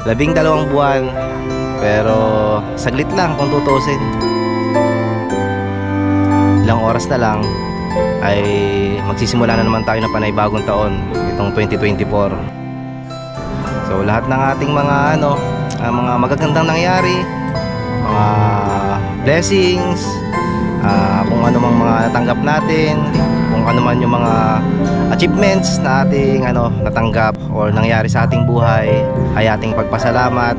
12 buwan, pero saglit lang kung tutusin. Ilang oras na lang ay magsisimula na naman tayo ng panibagong taon, itong 2024. So lahat ng ating mga mga magagandang nangyari, mga blessings, kung ano mang mga natanggap natin, kung ano man yung mga achievements na ating natanggap or nangyari sa ating buhay, ay ating pagpasalamat.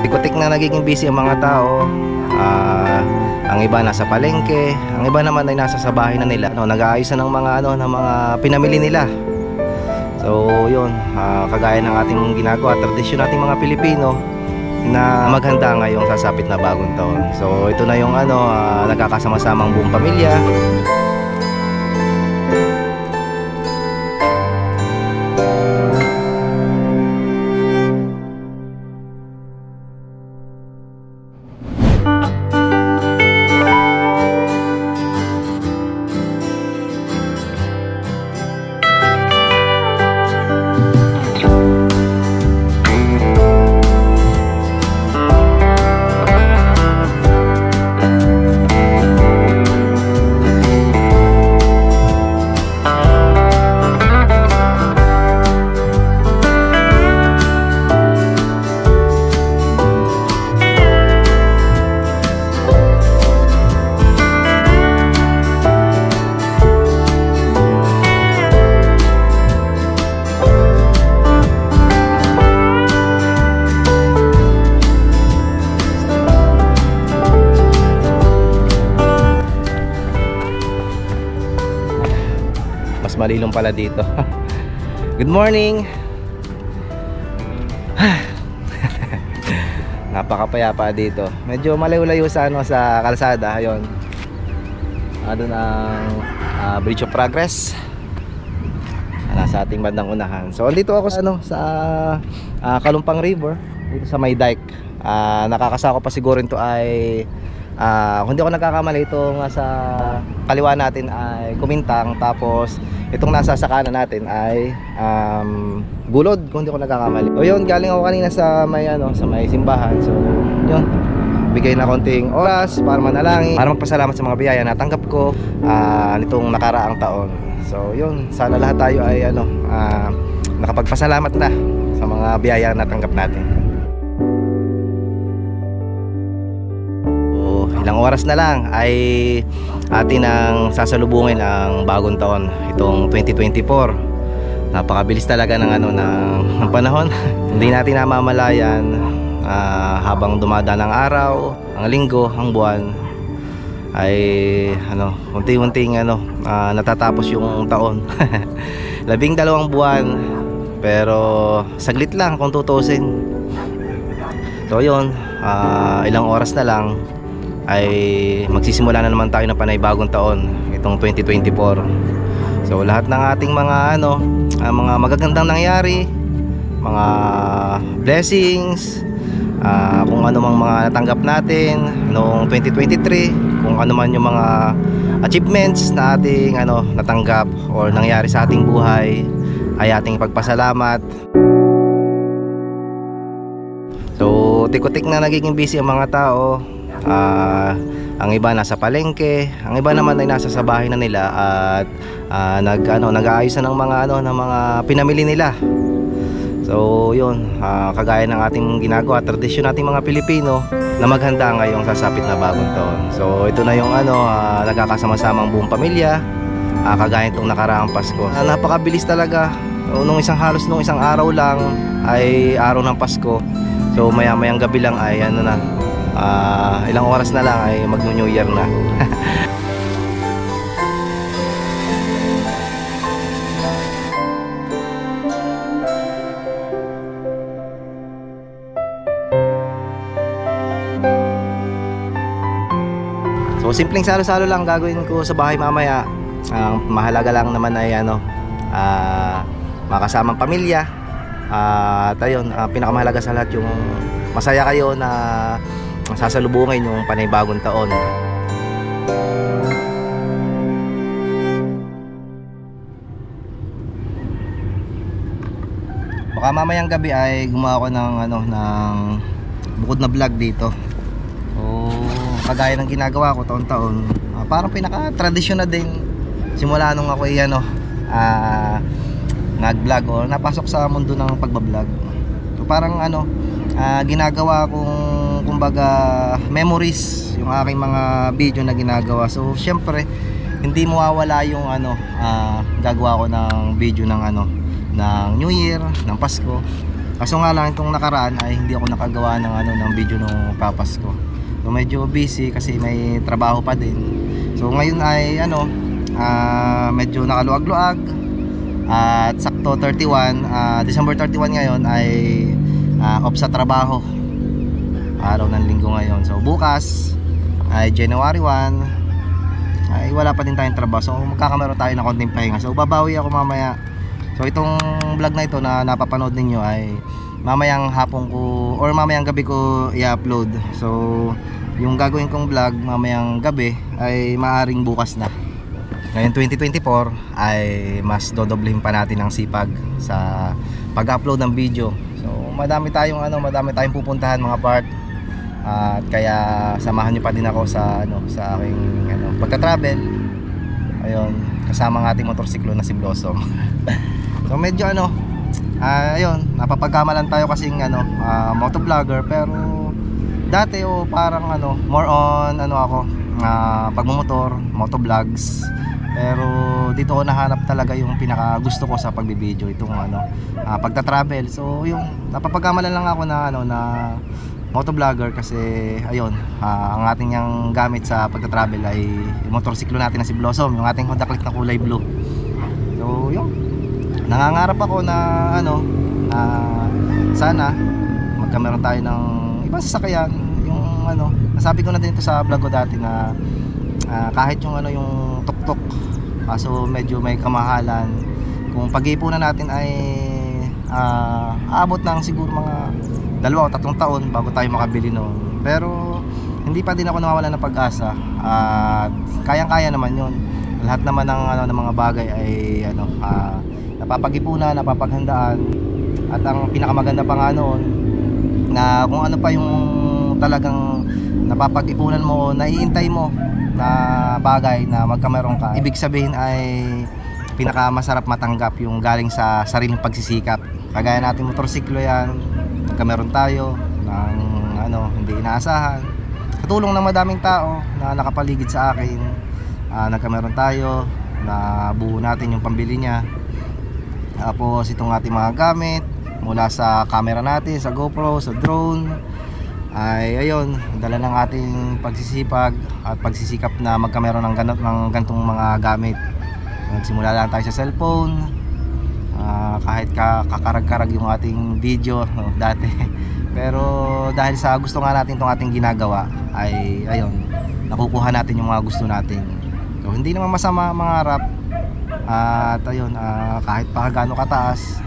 Tikutik na nagiging busy ang mga tao. Ang iba nasa palengke, ang iba naman ay nasa sa bahay na nila, nag-aayos na ng mga ng mga pinamili nila. So yun, kagaya ng ating ginagawa, tradisyon nating mga Pilipino na maghanda ngayong sasapit na bagong taon. So ito na yung nagkakasama-samang buong pamilya. Malilong pala dito. Good morning. Napakapayapa dito. Medyo malayo-layo sa sa kalsada. Ayun. Doon ang Bridge of Progress. Nasa ating bandang unahan. So andito ako sa Kalumpang River, dito sa may dike. Nakakasako pa siguro ito ay kung hindi ako nagkakamali, itong sa kaliwa natin ay Kumintang, tapos itong nasa sa kanan natin ay Gulod, kung hindi ako nagkakamali. O yun, galing ako kanina sa may sa may simbahan. So yun, bigay na konting oras para manalangin, para magpasalamat sa mga biyaya na tanggap ko nitong nakaraang taon. So yun, sana lahat tayo ay nakapagpasalamat na sa mga biyaya na tanggap natin. Ilang oras na lang ay atin ang sasalubungin ang bagong taon, itong 2024. Napakabilis talaga ng ng panahon. Hindi natin namamalayan habang dumadaan ang araw, ang linggo, ang buwan, ay unti-unting natatapos yung taon. 12 buwan, pero saglit lang kung tutusin. So yun, ilang oras na lang ay magsisimula na naman tayo ng panibagong taon, itong 2024. So lahat ng ating mga mga magagandang nangyari, mga blessings, kung ano mang mga natanggap natin noong 2023, kung ano man yung mga achievements na ating natanggap or nangyari sa ating buhay, ay ating pagpasalamat. So tikutik na nagiging busy ang mga tao. Ang iba nasa palengke, ang iba naman ay nasa sa bahay na nila at nag-aayos na ng mga pinamili nila. So yun, kagaya ng ating ginagawa, tradisyon nating mga Pilipino na maghanda ngayong sasapit na bagong taon. So ito na yung nagkakasama-samang buong pamilya, kagaya itong nakaraang Pasko. Napakabilis talaga. Halos nung isang araw lang ay araw ng Pasko. So maya-mayang gabi lang ay ilang oras na lang ay mag-New Year na. So simpleng salo-salo lang gagawin ko sa bahay mamaya. Ang mahalaga lang naman ay makasamang pamilya. At ayun, pinakamahalaga sa lahat yung masaya kayo na sasalubungin yung panibagong taon. Baka mamayang gabi ay gumawa ko ng ano, ng bukod na vlog dito. So kagaya ng ginagawa ko taon-taon, parang pinaka-tradisyon na din simula nung ako nag-vlog o napasok sa mundo ng pagbablog. So parang ginagawa kong kumbaga memories yung aking mga video na ginagawa. So syempre hindi mawawala yung gagawa ko ng video ng ng New Year, ng Pasko. Kaso nga lang itong nakaraan ay hindi ako nakagawa ng video nung Papasko. So medyo busy kasi may trabaho pa din. So ngayon ay medyo nakaluag-luag at sakto 31, December 31 ngayon ay off sa trabaho, araw ng linggo ngayon. So bukas ay January 1 ay wala pa din tayong trabaho, so magkakameron tayo ng konting pahinga. So babawi ako mamaya. So itong vlog na ito na napapanood ninyo ay mamayang hapon ko or mamayang gabi ko i-upload. So yung gagawin kong vlog mamayang gabi ay maaring bukas na. Ngayon 2024 ay mas dodoblehin pa natin ang sipag sa pag-upload ng video. So madami tayong pupuntahan mga part. At kaya samahan niyo pa din ako sa sa aking pagta-travel. Ayun, kasama ng ating motorsiklo na si Blossom. So medyo ayun, napapagkamalan tayo kasing motovlogger, pero dati parang more on ako pagmumotor, motovlogs. Pero dito ko nahanap talaga yung pinaka gusto ko sa pagbibideo, itong pagta-travel. So yung napapagkamalan lang ako na motovlogger kasi ayun, ang ating yang gamit sa pagta-travel ay yung motorsiklo natin na si Blossom, yung ating Honda Click na kulay blue. So yung nangangarap ako na sana magkameron tayo ng ibang sasakyan, yung nasabi ko na din ito sa vlog ko dati na kahit yung yung tuktok, kaso medyo may kamahalan. Kung pag-iipunan natin ay aabot ng siguro mga 2 o 3 taon bago tayo makabili noon. Pero hindi pa din ako nawawala ng pag-asa at kayang-kaya naman yun. Lahat naman ng mga bagay ay napapag-ipunan, napapaghandaan. At ang pinakamaganda pa nga noon na kung ano pa yung talagang napapag-ipunan mo, naiintay mo na bagay na magkameron ka, ibig sabihin ay pinakamasarap matanggap yung galing sa sariling pagsisikap. Kagaya natin motorsiklo yan, magkameron tayo ng hindi inaasahan, sa tulong ng madaming tao na nakapaligid sa akin. Nagkameron tayo na buo natin yung pambili niya. Tapos itong ating mga gamit, mula sa camera natin, sa GoPro, sa drone, ay ayun, dala ng ating pagsisipag at pagsisikap na magkameron ng gantong mga gamit. Nagsimula lang tayo sa cellphone, kahit kakarag-karag yung ating video dati. Pero dahil sa gusto nga natin itong ating ginagawa, ay ayun, nakukuha natin yung mga gusto natin. So hindi naman masama mangarap. At ayun, kahit pa gaano kataas,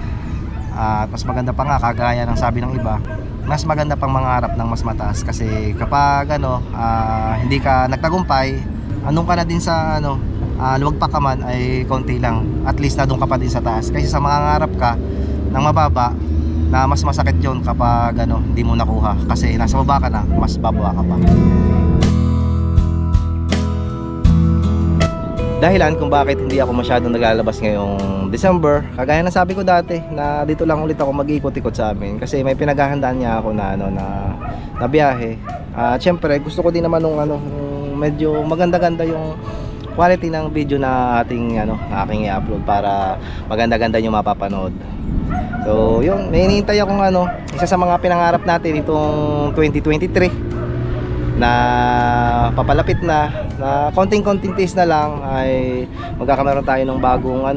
at mas maganda pa nga, kagaya ng sabi ng iba, mas maganda pang mangarap ng mas mataas. Kasi kapag hindi ka nagtagumpay, andun ka na din sa lumagpak ka man ay konti lang, at least na doon ka pa din sa taas. Kasi sa mangangarap ka ng mababa, na mas masakit yon kapag hindi mo nakuha, kasi nasa baba ka na, mas bababa ka pa. Dahilan kung bakit hindi ako masyadong naglalabas ngayong December, kagaya ng sabi ko dati, na dito lang ulit ako mag-ikot-ikot sa amin kasi may pinaghahandaan niya ako na biyahe. At syempre gusto ko din naman nung medyo maganda-ganda yung quality ng video na aking i-upload para maganda-ganda yung mapapanood. So yun, may hinihintay akong isa sa mga pinangarap natin itong 2023 na papalapit na konting-konting taste na lang, ay magkakameron tayo ng bagong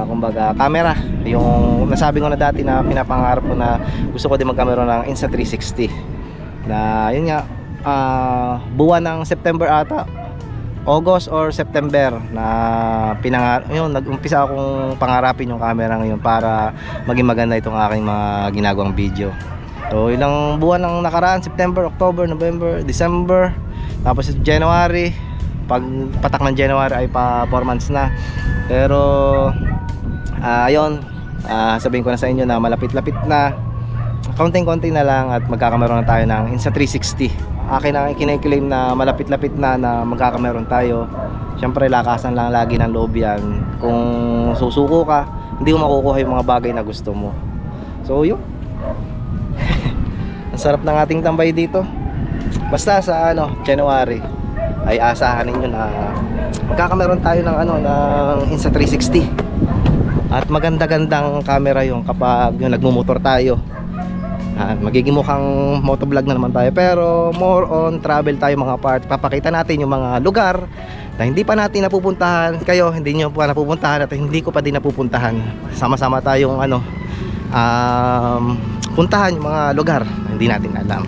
kumbaga camera. Yung nasabi ko na dati na pinapangarap ko na gusto ko din magkameron ng Insta360 na yun nga, buwan ng September ata, August or September, na nag-umpisa akong pangarapin yung camera ngayon para maging maganda itong aking mga ginagawang video. So ilang buwan ng nakaraan, September, October, November, December, tapos January, pag patak ng January ay pa 4 months na. Pero ayun, Sabihin ko na sa inyo na malapit-lapit na, konting-konti na lang at magkakameron na tayo ng Insta360. Akin ang kiniklaim na malapit-lapit na magkakameron tayo. Siyempre lakasan lang lagi ng loob yan. Kung susuko ka, hindi mo makukuha yung mga bagay na gusto mo. So yun. Ang sarap ng ating tambay dito. Basta sa January ay asahan ninyo na magkakameron tayo ng ng Insta360. At maganda-gandang camera yung kapag yung nagmumotor tayo. Magiging mukhang motovlog na naman tayo, pero more on travel tayo mga part. Papakita natin yung mga lugar na hindi pa natin napupuntahan. Kayo hindi nyo pa napupuntahan at hindi ko pa din napupuntahan. Sama-sama tayong puntahan yung mga lugar na hindi natin alam.